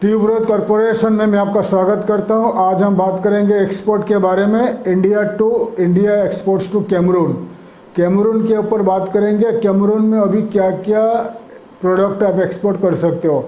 Tuberose corporation में मैं आपका स्वागत करता हूं। आज हम बात करेंगे एक्सपोर्ट के बारे में। India exports to Cameroon. Cameroon के ऊपर बात करेंगे। कैमरून में अभी क्या क्या प्रोडक्ट आप एक्सपोर्ट कर सकते हो।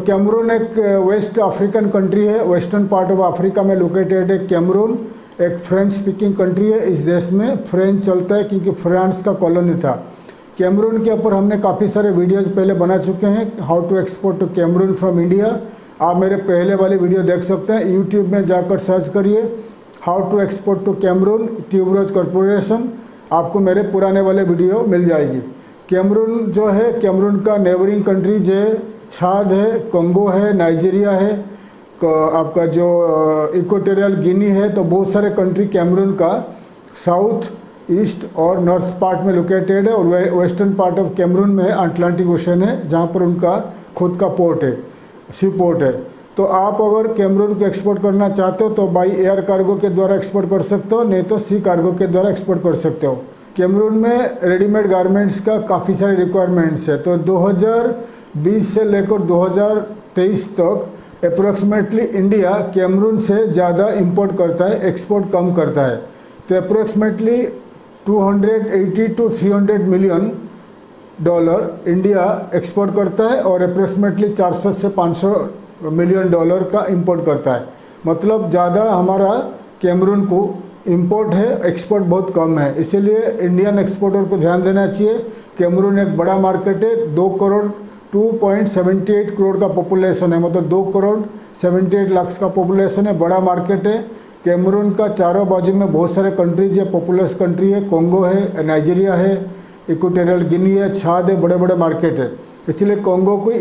कैमरून एक वेस्ट अफ्रीकन कंट्री है, वेस्टर्न पार्ट ऑफ अफ्रीका में लोकेटेड है। कैमरून एक फ्रेंच स्पीकिंग कंट्री है। इस देश में फ्रेंच चलता है क्योंकि फ्रांस का कॉलोनी था। कैमरून के ऊपर हमने काफ़ी सारे वीडियोज़ पहले बना चुके हैं। How to export to Cameroon from India. आप मेरे पहले वाले वीडियो देख सकते हैं। यूट्यूब में जाकर सर्च करिए how to export to Cameroon Tuberose Corporation, आपको मेरे पुराने वाले वीडियो मिल जाएगी। कैमरून जो है, कैमरून का नेबरिंग कंट्रीज है, छाद है, कंगो है, नाइजीरिया है, आपका जो इक्वेटोरियल गिनी है। तो बहुत सारे कंट्री कैमरून का साउथ ईस्ट और नॉर्थ पार्ट में लोकेटेड है। और वेस्टर्न पार्ट ऑफ कैमरून में अटलांटिक ओशन है, जहाँ पर उनका खुद का पोर्ट है, सी पोर्ट है। तो आप अगर कैमरून को एक्सपोर्ट करना चाहते हो तो बाई एयर कार्गो के द्वारा एक्सपोर्ट कर सकते हो, नहीं तो सी कार्गो के द्वारा एक्सपोर्ट कर सकते हो। कैमरून में रेडीमेड गारमेंट्स का काफ़ी सारे रिक्वायरमेंट्स है। तो 2020 से लेकर 2023 तक अप्रोक्सीमेटली इंडिया कैमरून से ज़्यादा इंपोर्ट करता है, एक्सपोर्ट कम करता है। तो approximately 280 to 300 million dollar India export करता है और अप्रोक्सीमेटली 400 से 500 मिलियन डॉलर का इंपोर्ट करता है। मतलब ज़्यादा हमारा कैमरून को इंपोर्ट है, एक्सपोर्ट बहुत कम है। इसीलिए इंडियन एक्सपोर्टर को ध्यान देना चाहिए। कैमरून एक बड़ा मार्केट है। 2.78 करोड़ का पॉपुलेशन है, मतलब 2.78 लाख का पॉपुलेशन है। बड़ा मार्केट है। कैमरून का चारों बाजू में बहुत सारे कंट्रीज है, पॉपुलस कंट्री है। कॉन्गो है, नाइजीरिया है, इक्वेटोरियल गिनी है, छाद है, बड़े बड़े मार्केट है। इसलिए कॉन्गो को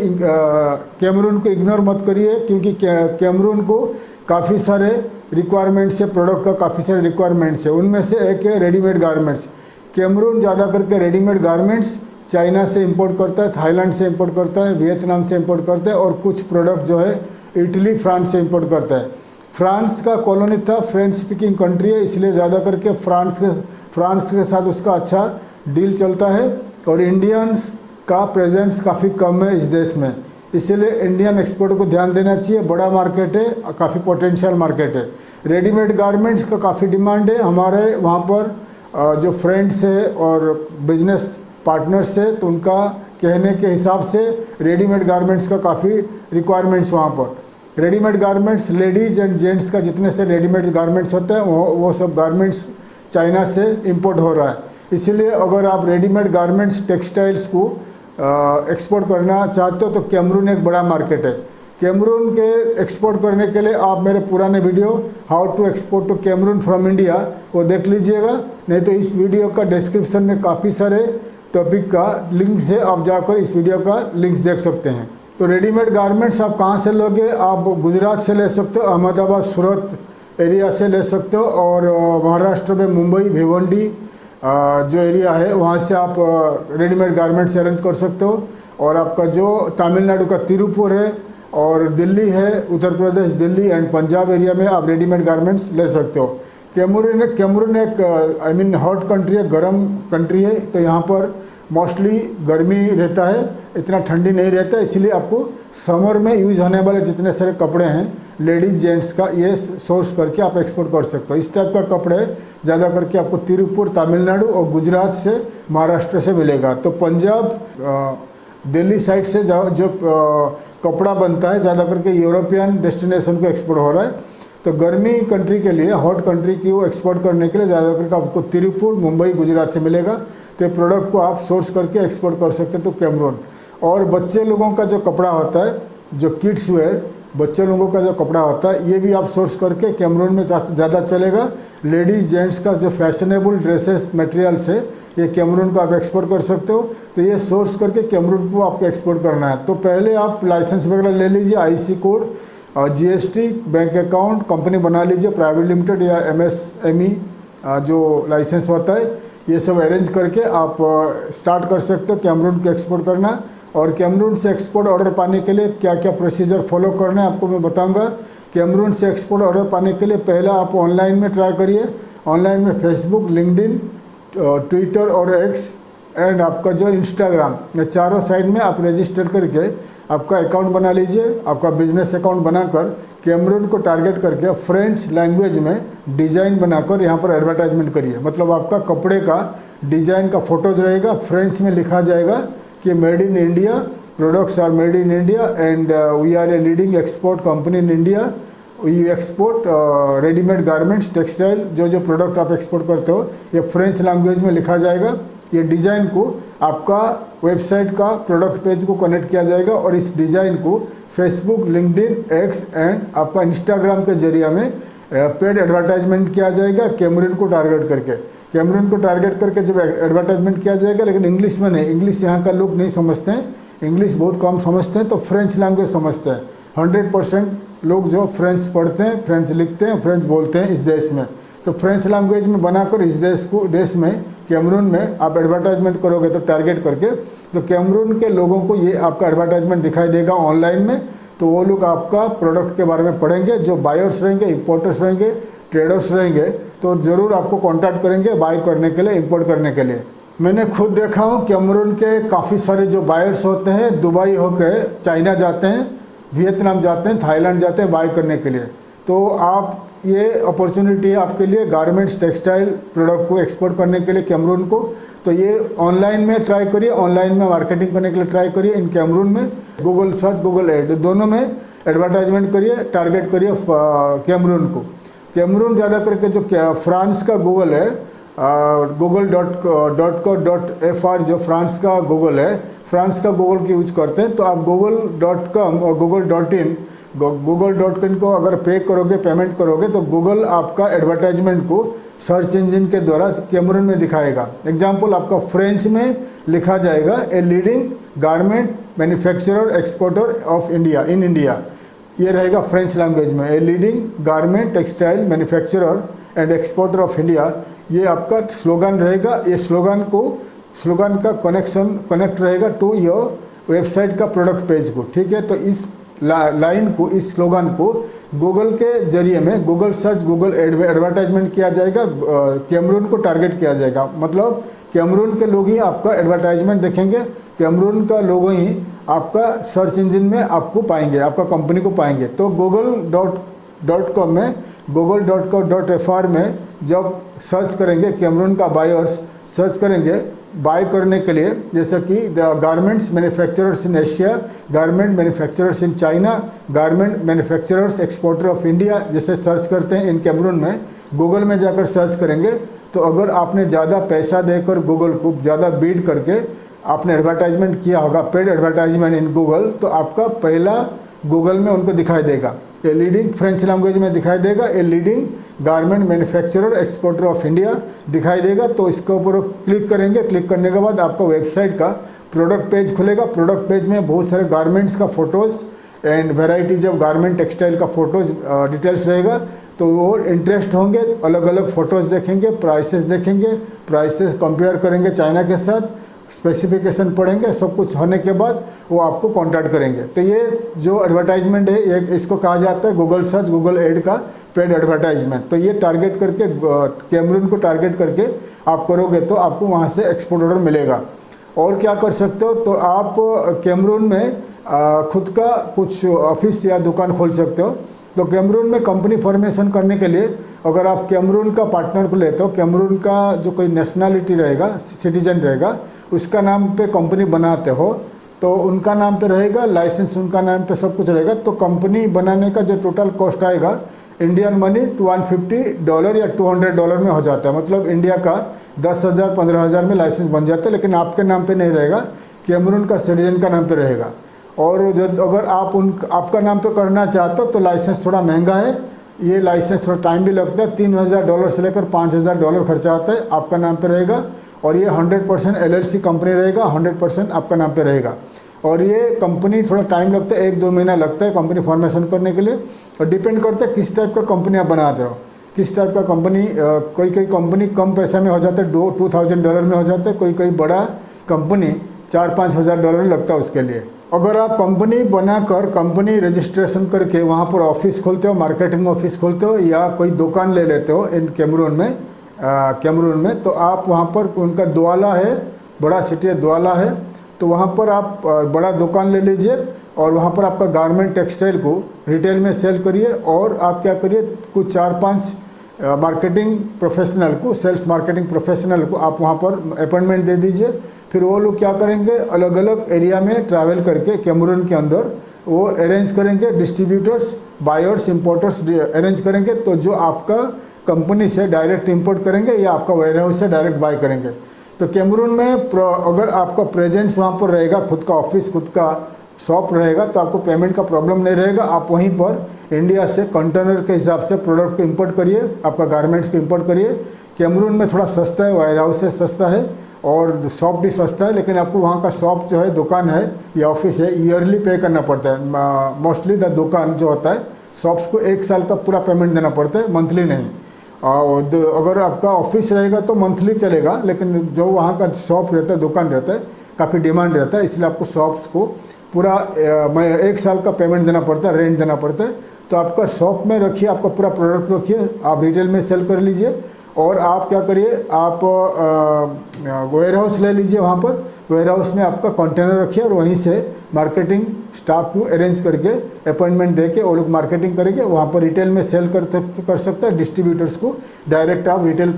कैमरून को इग्नोर मत करिए, क्योंकि कैमरून को काफ़ी सारे रिक्वायरमेंट्स है, प्रोडक्ट का काफ़ी सारे रिक्वायरमेंट्स है। उनमें से एक है रेडीमेड गारमेंट्स। कैमरून ज़्यादा करके रेडीमेड गारमेंट्स चाइना से इंपोर्ट करता है, थाईलैंड से इंपोर्ट करता है, वियतनाम से इंपोर्ट करता है, और कुछ प्रोडक्ट जो है इटली, फ्रांस से इंपोर्ट करता है। फ्रांस का कॉलोनी था, फ्रेंच स्पीकिंग कंट्री है, इसलिए ज़्यादा करके फ्रांस के साथ उसका अच्छा डील चलता है। और इंडियंस का प्रेजेंस काफ़ी कम है इस देश में, इसलिए इंडियन एक्सपोर्ट को ध्यान देना चाहिए। बड़ा मार्केट है, काफ़ी पोटेंशियल मार्केट है। रेडीमेड गारमेंट्स का काफ़ी डिमांड है। हमारे वहाँ पर जो फ्रेंड्स है और बिजनेस पार्टनर्स है, तो उनका कहने के हिसाब से रेडीमेड गारमेंट्स का काफ़ी रिक्वायरमेंट्स वहाँ पर। Readymade garments ladies and gents का जितने से रेडीमेड गारमेंट्स होते हैं वो सब गारमेंट्स चाइना से इंपोर्ट हो रहा है। इसीलिए अगर आप रेडीमेड गारमेंट्स टेक्सटाइल्स को एक्सपोर्ट करना चाहते हो तो कैमरून एक बड़ा मार्केट है। कैमरून के एक्सपोर्ट करने के लिए आप मेरे पुराने video how to export to Cameroon from India वो देख लीजिएगा, नहीं तो इस वीडियो का डिस्क्रिप्शन में काफ़ी सारे टॉपिक का लिंक्स है, आप जाकर इस वीडियो का लिंक्स देख सकते हैं। तो रेडीमेड गारमेंट्स आप कहाँ से लोगे? आप गुजरात से ले सकते हो, अहमदाबाद, सूरत एरिया से ले सकते हो, और महाराष्ट्र में मुंबई, भिवंडी जो एरिया है वहाँ से आप रेडीमेड गारमेंट्स अरेंज कर सकते हो। और आपका जो तमिलनाडु का तिरुपुर है और दिल्ली है, उत्तर प्रदेश, दिल्ली एंड पंजाब एरिया में आप रेडीमेड गारमेंट्स ले सकते हो। कैमरून एक हॉट कंट्री है, गर्म कंट्री है। तो यहाँ पर मोस्टली गर्मी रहता है, इतना ठंडी नहीं रहता, इसलिए आपको समर में यूज होने वाले जितने सारे कपड़े हैं लेडीज जेंट्स का, ये सोर्स करके आप एक्सपोर्ट कर सकते हो। इस टाइप का कपड़े ज़्यादा करके आपको तिरुपुर, तमिलनाडु और गुजरात से, महाराष्ट्र से मिलेगा। तो पंजाब, दिल्ली साइड से जो कपड़ा बनता है ज़्यादा करके यूरोपियन डेस्टिनेशन को एक्सपोर्ट हो रहा है। तो गर्मी कंट्री के लिए, हॉट कंट्री की वो एक्सपोर्ट करने के लिए ज़्यादा करके आपको तिरुपुर, मुंबई, गुजरात से मिलेगा। तो प्रोडक्ट को आप सोर्स करके एक्सपोर्ट कर सकते हैं। तो कैमरून और बच्चे लोगों का जो कपड़ा होता है, जो किड्स वेयर, बच्चे लोगों का जो कपड़ा होता है, ये भी आप सोर्स करके कैमरून में ज़्यादा चलेगा। लेडीज जेंट्स का जो फैशनेबल ड्रेसेस मटेरियल्स है, ये कैमरून को आप एक्सपोर्ट कर सकते हो। तो ये सोर्स करके कैमरून को आपको एक्सपोर्ट करना है। तो पहले आप लाइसेंस वगैरह ले लीजिए, IC कोड और GST, बैंक अकाउंट, कंपनी बना लीजिए, प्राइवेट लिमिटेड या MSME जो लाइसेंस होता है, ये सब अरेंज करके आप स्टार्ट कर सकते हो कैमरून को एक्सपोर्ट करना। और कैमरून से एक्सपोर्ट ऑर्डर पाने के लिए क्या क्या प्रोसीजर फॉलो करना है आपको मैं बताऊंगा। कैमरून से एक्सपोर्ट ऑर्डर पाने के लिए पहले आप ऑनलाइन में ट्राई करिए। ऑनलाइन में फेसबुक, लिंक्डइन, ट्विटर और X एंड आपका जो इंस्टाग्राम, ये चारों साइड में आप रजिस्टर करके आपका अकाउंट बना लीजिए। आपका बिजनेस अकाउंट बनाकर कैमरून को टारगेट करके फ्रेंच लैंग्वेज में डिज़ाइन बनाकर यहाँ पर एडवर्टाइजमेंट करिए। मतलब आपका कपड़े का डिज़ाइन का फोटोज रहेगा, फ्रेंच में लिखा जाएगा कि made in India, products are made in India and we are a leading export company in India, we export readymade garments, textile, जो प्रोडक्ट आप एक्सपोर्ट करते हो ये फ्रेंच लैंग्वेज में लिखा जाएगा। ये डिज़ाइन को आपका वेबसाइट का प्रोडक्ट पेज को कनेक्ट किया जाएगा और इस डिज़ाइन को फेसबुक, लिंक्डइन, एक्स एंड आपका इंस्टाग्राम के जरिए में पेड एडवर्टाइजमेंट किया जाएगा कैमरून को टारगेट करके। कैमरून को टारगेट करके जब एडवर्टाइजमेंट किया जाएगा, लेकिन इंग्लिश में नहीं, इंग्लिश यहाँ का लोग नहीं समझते हैं, इंग्लिश बहुत कम समझते हैं, तो फ्रेंच लैंग्वेज समझते हैं। 100% लोग जो फ्रेंच पढ़ते हैं, फ्रेंच लिखते हैं, फ्रेंच बोलते हैं इस देश में, तो फ्रेंच लैंग्वेज में बनाकर इस देश में कैमरून में आप एडवर्टाइजमेंट करोगे तो टारगेट करके, तो कैमरून के लोगों को ये आपका एडवर्टाइजमेंट दिखाई देगा ऑनलाइन में। तो वो लोग आपका प्रोडक्ट के बारे में पढ़ेंगे, जो बायर्स रहेंगे, इंपोर्टर्स रहेंगे, ट्रेडर्स रहेंगे, तो ज़रूर आपको कांटेक्ट करेंगे बाय करने के लिए, इंपोर्ट करने के लिए। मैंने खुद देखा हूँ कैमरून के काफ़ी सारे जो बायर्स होते हैं दुबई होकर चाइना जाते हैं, वियतनाम जाते हैं, थाईलैंड जाते हैं बाय करने के लिए। तो आप ये अपॉर्चुनिटी है आपके लिए गारमेंट्स, टेक्सटाइल प्रोडक्ट को एक्सपोर्ट करने के लिए कैमरून को। तो ये ऑनलाइन में ट्राई करिए, ऑनलाइन में मार्केटिंग करने के लिए ट्राई करिए इन कैमरून में। गूगल सर्च, गूगल एड, दोनों में एडवर्टाइजमेंट करिए, टारगेट करिए कैमरून को। कैमरून ज़्यादा करके जो फ्रांस का गूगल है, google.co.fr जो फ्रांस का गूगल है, फ्रांस का गूगल की यूज करते हैं। तो आप google.com और google.in को अगर पे करोगे, पेमेंट करोगे, तो गूगल आपका एडवर्टाइजमेंट को सर्च इंजन के द्वारा कैमरून में दिखाएगा। एग्जाम्पल आपका फ्रेंच में लिखा जाएगा a leading garment manufacturer exporter of India in India, ये रहेगा फ्रेंच लैंग्वेज में, a leading garment textile manufacturer and exporter of India, ये आपका स्लोगन रहेगा। ये स्लोगन का कनेक्ट रहेगा टू योर वेबसाइट का प्रोडक्ट पेज को, ठीक है। तो इस लाइन को, इस स्लोगन को गूगल के जरिए में, गूगल सर्च, गूगल एड में एडवर्टाइजमेंट किया जाएगा, कैमरून को टारगेट किया जाएगा। मतलब कैमरून के लोग ही आपका एडवर्टाइजमेंट देखेंगे, कैमरून का लोग ही आपका सर्च इंजन में आपको पाएंगे, आपका कंपनी को पाएंगे। तो google.com में, google.co.fr में जब सर्च करेंगे कैमरून का बायर्स सर्च करेंगे बाय करने के लिए, जैसे कि garments manufacturers in Asia, garment manufacturers in China, garment manufacturers exporter of India, जैसे सर्च करते हैं इन कैमरून में, गूगल में जाकर सर्च करेंगे। तो अगर आपने ज़्यादा पैसा देकर गूगल को ज़्यादा बीट करके आपने एडवर्टाइजमेंट किया होगा, पेड एडवर्टाइजमेंट इन गूगल, तो आपका पहला गूगल में उनको दिखाई देगा, ए लीडिंग फ्रेंच लैंग्वेज में दिखाई देगा, a leading garment manufacturer exporter of India दिखाई देगा। तो इसके ऊपर क्लिक करेंगे, क्लिक करने के बाद आपका वेबसाइट का प्रोडक्ट पेज खुलेगा। प्रोडक्ट पेज में बहुत सारे गारमेंट्स का photos and varieties of garment textile का फ़ोटोज़ डिटेल्स रहेगा। तो वो इंटरेस्ट होंगे, अलग अलग फ़ोटोज़ देखेंगे, प्राइसेस देखेंगे, प्राइसेस कंपेयर करेंगे चाइना के साथ, स्पेसिफिकेशन पढ़ेंगे, सब कुछ होने के बाद वो आपको कांटेक्ट करेंगे। तो ये जो एडवर्टाइजमेंट है, ये इसको कहा जाता है गूगल सर्च, गूगल एड का पेड एडवर्टाइजमेंट। तो ये टारगेट करके कैमरून को टारगेट करके आप करोगे तो आपको वहाँ से एक्सपोर्ट ऑर्डर मिलेगा। और क्या कर सकते हो, तो आप कैमरून में खुद का कुछ ऑफिस या दुकान खोल सकते हो। तो कैमरून में कंपनी फॉर्मेशन करने के लिए अगर आप कैमरून का पार्टनर को लेते हो, कैमरून का जो कोई नेशनलिटी रहेगा, सिटीजन रहेगा, उसका नाम पे कंपनी बनाते हो, तो उनका नाम पे रहेगा, लाइसेंस उनका नाम पे सब कुछ रहेगा। तो कंपनी बनाने का जो टोटल कॉस्ट आएगा इंडियन मनी $150 या $200 में हो जाता है। मतलब इंडिया का 10,000 15,000 में लाइसेंस बन जाता है, लेकिन आपके नाम पे नहीं रहेगा, कैमरून का सिटीजन का नाम पे रहेगा। और अगर आप आपका नाम पे करना चाहते हो तो लाइसेंस थोड़ा महंगा है, ये लाइसेंस थोड़ा टाइम भी लगता है, $3,000 से लेकर $5,000 खर्चा आता है, आपका नाम पे रहेगा। और ये 100% LLC कंपनी रहेगा, 100% आपका नाम पे रहेगा। और ये कंपनी थोड़ा टाइम लगता है, 1-2 महीना लगता है कंपनी फॉर्मेशन करने के लिए। और डिपेंड करता है किस टाइप का कंपनी आप बनाते हो, किस टाइप का कंपनी। कोई कंपनी कम पैसा में हो जाता है, $2,000 में हो जाता है, कोई बड़ा कंपनी $4-5 हज़ार लगता है उसके लिए। अगर आप कंपनी बनाकर, कंपनी रजिस्ट्रेशन करके वहाँ पर ऑफिस खोलते हो, मार्केटिंग ऑफिस खोलते हो, या कोई दुकान ले लेते हो इन कैमरून में, तो आप वहाँ पर, उनका दुआला है, बड़ा सिटी है दुआला है, तो वहाँ पर आप बड़ा दुकान ले लीजिए और वहाँ पर आपका गारमेंट टेक्सटाइल को रिटेल में सेल करिए और आप क्या करिए कुछ 4-5 मार्केटिंग प्रोफेशनल को, सेल्स मार्केटिंग प्रोफेशनल को आप वहाँ पर अपॉइंटमेंट दे दीजिए। फिर वो लोग क्या करेंगे, अलग अलग एरिया में ट्रैवल करके कैमरून के अंदर वो अरेंज करेंगे, डिस्ट्रीब्यूटर्स, बायर्स, इंपोर्टर्स अरेंज करेंगे। तो जो आपका कंपनी से डायरेक्ट इंपोर्ट करेंगे या आपका वेयरहाउस से डायरेक्ट बाय करेंगे। तो कैमरून में अगर आपका प्रेजेंस वहाँ पर रहेगा, खुद का ऑफिस, खुद का शॉप रहेगा, तो आपको पेमेंट का प्रॉब्लम नहीं रहेगा। आप वहीं पर इंडिया से कंटेनर के हिसाब से प्रोडक्ट को इंपोर्ट करिए, आपका गारमेंट्स को इंपोर्ट करिए। कैमरून में थोड़ा सस्ता है, वेयर हाउस से सस्ता है और शॉप भी सस्ता है, लेकिन आपको वहाँ का शॉप जो है, दुकान है या ऑफिस है, ईयरली पे करना पड़ता है। मोस्टली द दुकान जो होता है, शॉप्स को 1 साल का पूरा पेमेंट देना पड़ता है, मंथली नहीं। और अगर आपका ऑफिस रहेगा तो मंथली चलेगा, लेकिन जो वहाँ का शॉप रहता है, दुकान रहता है, काफ़ी डिमांड रहता है, इसलिए आपको शॉप्स को पूरा 1 साल का पेमेंट देना पड़ता है, रेंट देना पड़ता है। तो आपका शॉप में रखिए, आपका पूरा प्रोडक्ट रखिए, आप रिटेल में सेल कर लीजिए और आप क्या करिए, आप वेयर हाउस ले लीजिए। वहाँ पर वेयर हाउस में आपका कंटेनर रखिए और वहीं से मार्केटिंग स्टाफ को अरेंज करके अपॉइंटमेंट दे के वो लोग मार्केटिंग करेंगे। वहाँ पर रिटेल में सेल कर सकते हैं, डिस्ट्रीब्यूटर्स को डायरेक्ट आप रिटेल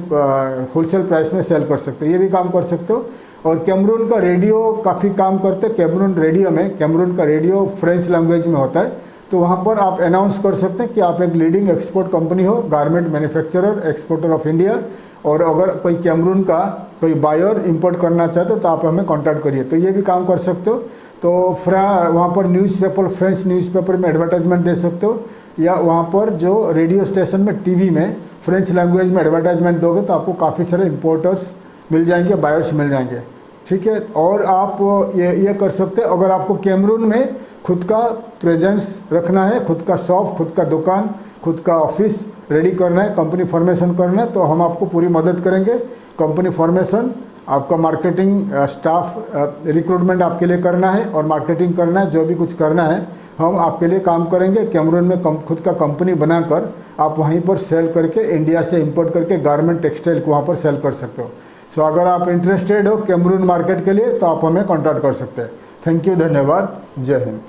होलसेल प्राइस में सेल कर सकते हो, ये भी काम कर सकते हो। और कैमरून का रेडियो काफ़ी काम करते हैं। कैमरून रेडियो में, कैमरून का रेडियो फ्रेंच लैंग्वेज में होता है, तो वहाँ पर आप अनाउंस कर सकते हैं कि आप एक लीडिंग एक्सपोर्ट कंपनी हो, garment manufacturer, exporter of India, और अगर कोई कैमरून का कोई बायर इंपोर्ट करना चाहते हो तो आप हमें कांटेक्ट करिए। तो ये भी काम कर सकते हो। तो वहाँ पर न्यूज़पेपर, फ्रेंच न्यूज़पेपर में एडवर्टाइजमेंट दे सकते हो, या वहाँ पर जो रेडियो स्टेशन में, टीवी में फ्रेंच लैंग्वेज में एडवर्टाइजमेंट दोगे तो आपको काफ़ी सारे इंपोर्टर्स मिल जाएंगे, बायर्स मिल जाएंगे, ठीक है। और आप ये कर सकते हैं, अगर आपको कैमरून में खुद का प्रेजेंस रखना है, खुद का शॉप, खुद का दुकान, खुद का ऑफिस रेडी करना है, कंपनी फॉर्मेशन करना है, तो हम आपको पूरी मदद करेंगे। कंपनी फॉर्मेशन, आपका मार्केटिंग स्टाफ रिक्रूटमेंट आपके लिए करना है और मार्केटिंग करना है, जो भी कुछ करना है हम आपके लिए काम करेंगे। कैमरून में खुद का कंपनी बनाकर आप वहीं पर सेल करके, इंडिया से इंपोर्ट करके गारमेंट टेक्सटाइल को वहाँ पर सेल कर सकते हो। सो अगर आप इंटरेस्टेड हो कैमरून मार्केट के लिए तो आप हमें कॉन्टैक्ट कर सकते हैं। थैंक यू, धन्यवाद, जय हिंद।